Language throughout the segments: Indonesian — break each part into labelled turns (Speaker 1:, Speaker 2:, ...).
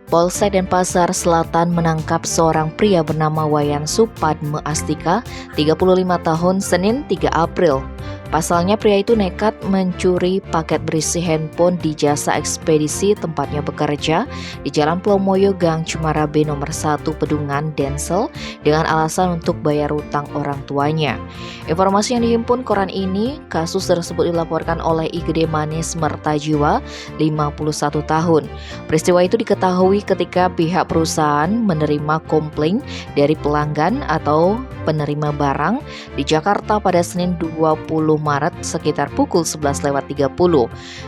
Speaker 1: Polsek Denpasar Selatan menangkap seorang pria bernama Wayan Supadme Astika, 35 tahun, Senin 3 April. Pasalnya pria itu nekat mencuri paket berisi handphone di jasa ekspedisi tempatnya bekerja di Jalan Pulau Moyo Gang Cemara B nomor 1 Pedungan, Densel dengan alasan untuk bayar utang orang tuanya. Informasi yang dihimpun koran ini, kasus tersebut dilaporkan oleh Igede Manis Mertajiwa, 51 tahun. Peristiwa itu diketahui ketika pihak perusahaan menerima komplain dari pelanggan atau penerima barang di Jakarta pada Senin 20 Maret sekitar pukul 11.30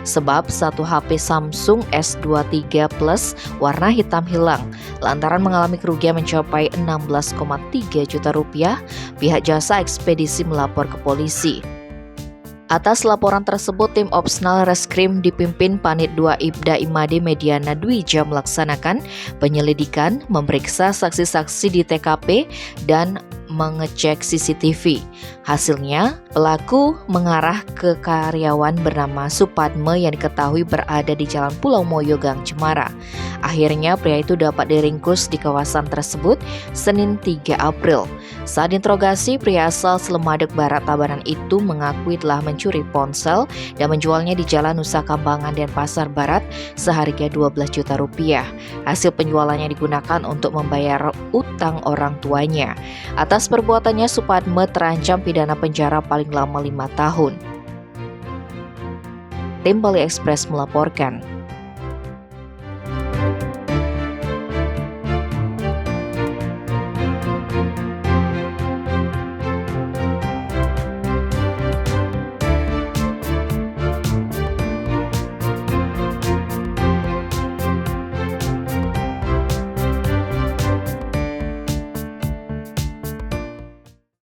Speaker 1: sebab satu HP Samsung S23 Plus warna hitam hilang. Lantaran mengalami kerugian mencapai 16,3 juta rupiah, pihak jasa ekspedisi melapor ke polisi. Atas laporan tersebut, tim Opsnal Reskrim dipimpin Panit 2 Ibda Imade Mediana Dwija melaksanakan penyelidikan, memeriksa saksi-saksi di TKP, dan mengecek CCTV. Hasilnya, pelaku mengarah ke karyawan bernama Supadme yang diketahui berada di Jalan Pulau Moyo Gang Cemara. Akhirnya pria itu dapat diringkus di kawasan tersebut Senin 3 April. Saat interogasi, pria asal Slemadeg Barat Tabanan itu mengakui telah mencuri ponsel dan menjualnya di Jalan Nusa Kambangan Denpasar Barat seharga 12 juta rupiah. Hasil penjualannya digunakan untuk membayar utang orang tuanya. Atas perbuatannya, Supadme terancam pidana penjara paling lama 5 tahun. Tim Bali Express melaporkan.